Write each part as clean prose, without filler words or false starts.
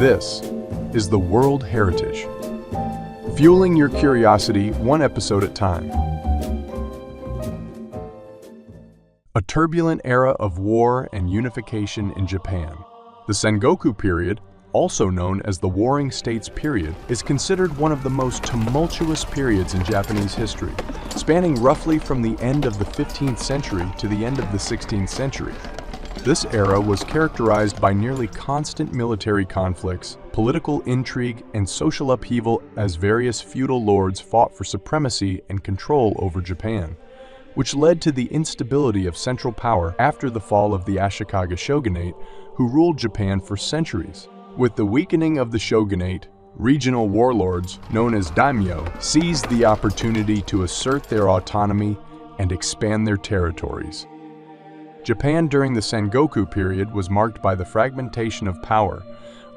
This is the World Heritage, fueling your curiosity one episode at a time. A turbulent era of war and unification in Japan. The Sengoku Period, also known as the Warring States Period, is considered one of the most tumultuous periods in Japanese history, spanning roughly from the end of the 15th century to the end of the 16th century. This era was characterized by nearly constant military conflicts, political intrigue, and social upheaval as various feudal lords fought for supremacy and control over Japan, which led to the instability of central power after the fall of the Tokugawa Shogunate, who ruled Japan for centuries. With the weakening of the shogunate, regional warlords, known as daimyo, seized the opportunity to assert their autonomy and expand their territories. Japan during the Sengoku period was marked by the fragmentation of power,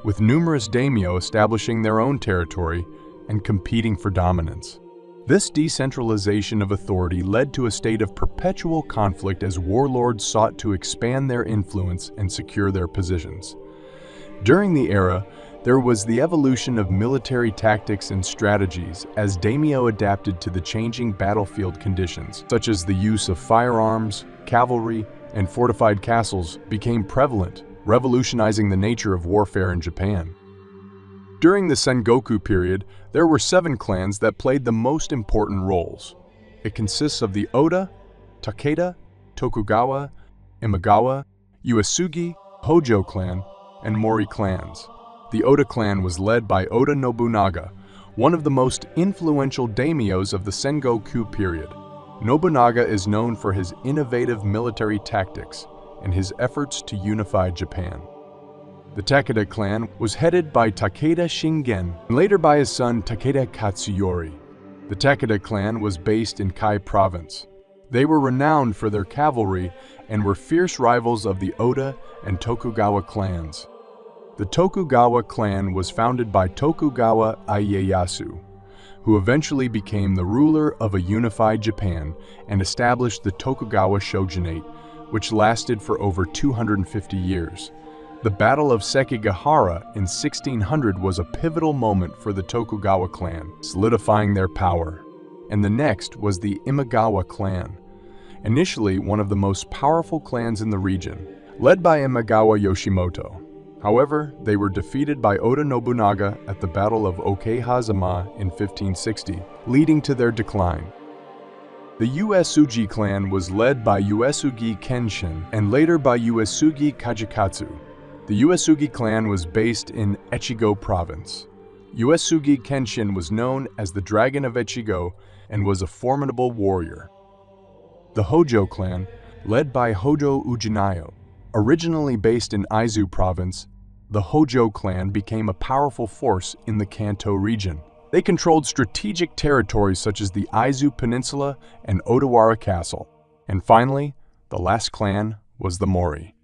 with numerous daimyo establishing their own territory and competing for dominance. This decentralization of authority led to a state of perpetual conflict as warlords sought to expand their influence and secure their positions. During the era, there was the evolution of military tactics and strategies as daimyo adapted to the changing battlefield conditions, such as the use of firearms, cavalry, and fortified castles became prevalent, revolutionizing the nature of warfare in Japan. During the Sengoku period, there were 7 clans that played the most important roles. It consists of the Oda, Takeda, Tokugawa, Imagawa, Uesugi, Hojo clan, and Mori clans. The Oda clan was led by Oda Nobunaga, one of the most influential daimyos of the Sengoku period. Nobunaga is known for his innovative military tactics and his efforts to unify Japan. The Takeda clan was headed by Takeda Shingen, and later by his son Takeda Katsuyori. The Takeda clan was based in Kai province. They were renowned for their cavalry and were fierce rivals of the Oda and Tokugawa clans. The Tokugawa clan was founded by Tokugawa Ieyasu, who eventually became the ruler of a unified Japan and established the Tokugawa Shogunate, which lasted for over 250 years. The Battle of Sekigahara in 1600 was a pivotal moment for the Tokugawa clan, solidifying their power. And the next was the Imagawa clan, initially one of the most powerful clans in the region, led by Imagawa Yoshimoto. However, they were defeated by Oda Nobunaga at the Battle of Okehazama in 1560, leading to their decline. The Uesugi clan was led by Uesugi Kenshin and later by Uesugi Kajikatsu. The Uesugi clan was based in Echigo province. Uesugi Kenshin was known as the Dragon of Echigo and was a formidable warrior. The Hojo clan, led by Hojo Ujinayo, originally based in Aizu province, the Hojo clan became a powerful force in the Kanto region. They controlled strategic territories such as the Aizu Peninsula and Odawara Castle. And finally, the last clan was the Mori.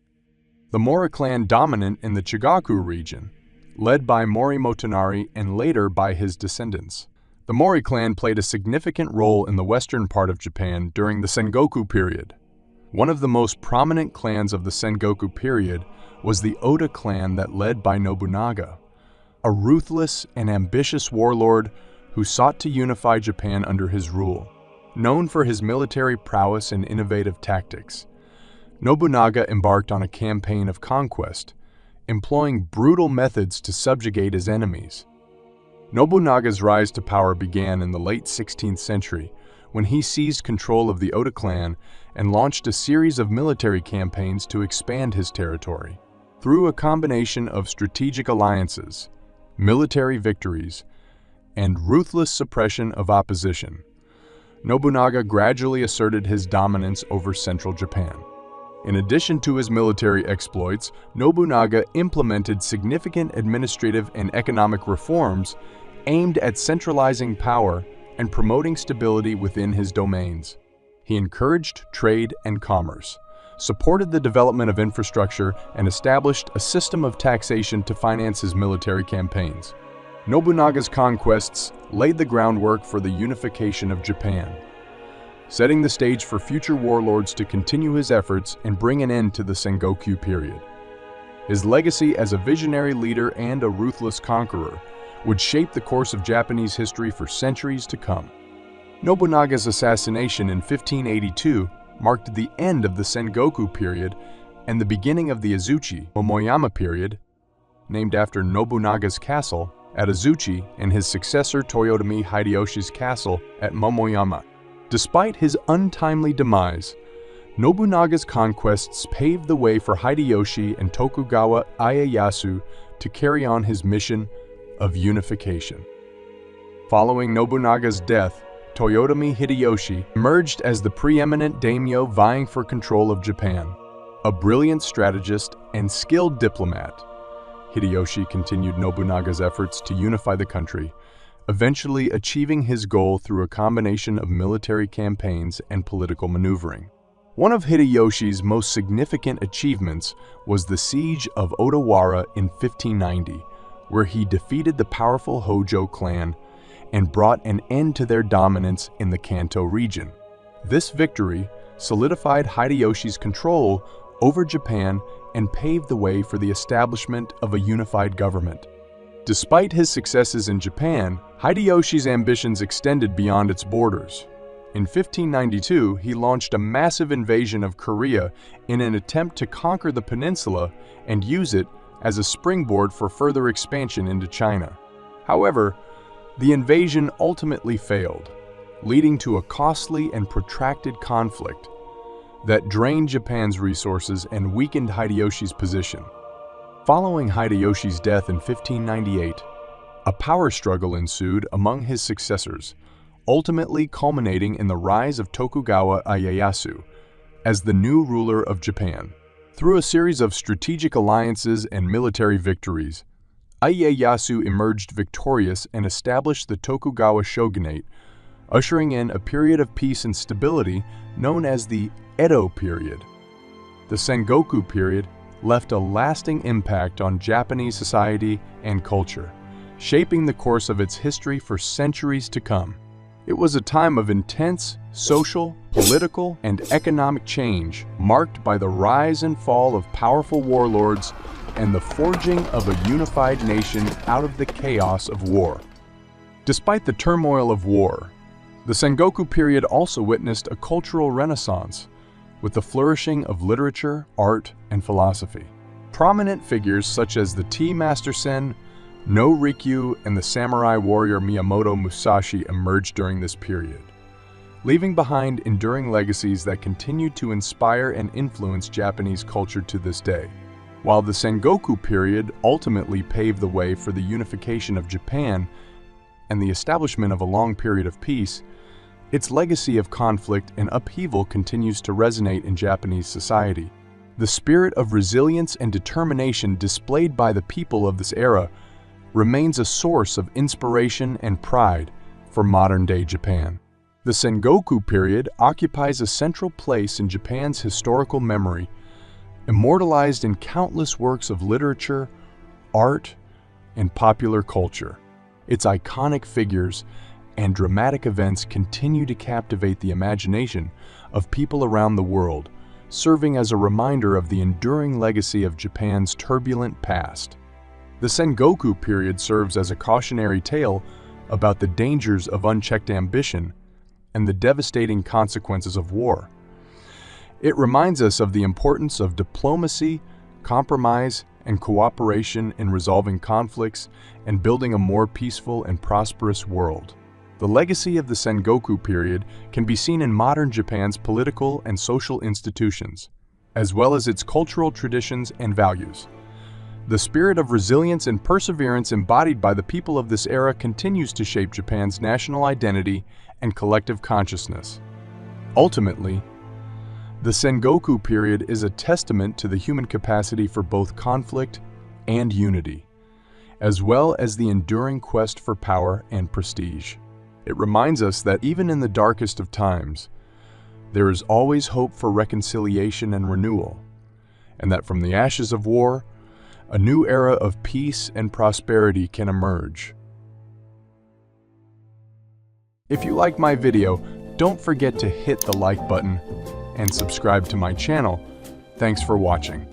The Mori clan dominant in the Chigaku region, led by Mori Motonari and later by his descendants. The Mori clan played a significant role in the western part of Japan during the Sengoku period. One of the most prominent clans of the Sengoku period was the Oda clan that led by Nobunaga, a ruthless and ambitious warlord who sought to unify Japan under his rule. Known for his military prowess and innovative tactics, Nobunaga embarked on a campaign of conquest, employing brutal methods to subjugate his enemies. Nobunaga's rise to power began in the late 16th century when he seized control of the Oda clan and launched a series of military campaigns to expand his territory. Through a combination of strategic alliances, military victories, and ruthless suppression of opposition, Nobunaga gradually asserted his dominance over central Japan. In addition to his military exploits, Nobunaga implemented significant administrative and economic reforms aimed at centralizing power and promoting stability within his domains. He encouraged trade and commerce, supported the development of infrastructure, and established a system of taxation to finance his military campaigns. Nobunaga's conquests laid the groundwork for the unification of Japan, setting the stage for future warlords to continue his efforts and bring an end to the Sengoku period. His legacy as a visionary leader and a ruthless conqueror would shape the course of Japanese history for centuries to come. Nobunaga's assassination in 1582 marked the end of the Sengoku period and the beginning of the Azuchi Momoyama period, named after Nobunaga's castle at Azuchi and his successor Toyotomi Hideyoshi's castle at Momoyama. Despite his untimely demise, Nobunaga's conquests paved the way for Hideyoshi and Tokugawa Ieyasu to carry on his mission of unification. Following Nobunaga's death, Toyotomi Hideyoshi emerged as the preeminent daimyo vying for control of Japan. A brilliant strategist and skilled diplomat, Hideyoshi continued Nobunaga's efforts to unify the country, eventually achieving his goal through a combination of military campaigns and political maneuvering. One of Hideyoshi's most significant achievements was the siege of Odawara in 1590, where he defeated the powerful Hojo clan and brought an end to their dominance in the Kanto region. This victory solidified Hideyoshi's control over Japan and paved the way for the establishment of a unified government. Despite his successes in Japan, Hideyoshi's ambitions extended beyond its borders. In 1592, he launched a massive invasion of Korea in an attempt to conquer the peninsula and use it as a springboard for further expansion into China. However, the invasion ultimately failed, leading to a costly and protracted conflict that drained Japan's resources and weakened Hideyoshi's position. Following Hideyoshi's death in 1598, a power struggle ensued among his successors, ultimately culminating in the rise of Tokugawa Ieyasu as the new ruler of Japan. Through a series of strategic alliances and military victories, Ieyasu emerged victorious and established the Tokugawa Shogunate, ushering in a period of peace and stability known as the Edo period. The Sengoku period left a lasting impact on Japanese society and culture, shaping the course of its history for centuries to come. It was a time of intense social, political, and economic change, marked by the rise and fall of powerful warlords and the forging of a unified nation out of the chaos of war. Despite the turmoil of war, the Sengoku period also witnessed a cultural renaissance, with the flourishing of literature, art, and philosophy. Prominent figures such as the tea master Sen, No Rikyu, and the samurai warrior Miyamoto Musashi emerged during this period, leaving behind enduring legacies that continue to inspire and influence Japanese culture to this day. While the Sengoku period ultimately paved the way for the unification of Japan and the establishment of a long period of peace, its legacy of conflict and upheaval continues to resonate in Japanese society. The spirit of resilience and determination displayed by the people of this era remains a source of inspiration and pride for modern-day Japan. The Sengoku period occupies a central place in Japan's historical memory, immortalized in countless works of literature, art, and popular culture. Its iconic figures and dramatic events continue to captivate the imagination of people around the world, serving as a reminder of the enduring legacy of Japan's turbulent past. The Sengoku period serves as a cautionary tale about the dangers of unchecked ambition and the devastating consequences of war. It reminds us of the importance of diplomacy, compromise, and cooperation in resolving conflicts and building a more peaceful and prosperous world. The legacy of the Sengoku period can be seen in modern Japan's political and social institutions, as well as its cultural traditions and values. The spirit of resilience and perseverance embodied by the people of this era continues to shape Japan's national identity and collective consciousness. Ultimately, the Sengoku period is a testament to the human capacity for both conflict and unity, as well as the enduring quest for power and prestige. It reminds us that even in the darkest of times, there is always hope for reconciliation and renewal, and that from the ashes of war, a new era of peace and prosperity can emerge. If you like my video, don't forget to hit the like button and subscribe to my channel. Thanks for watching.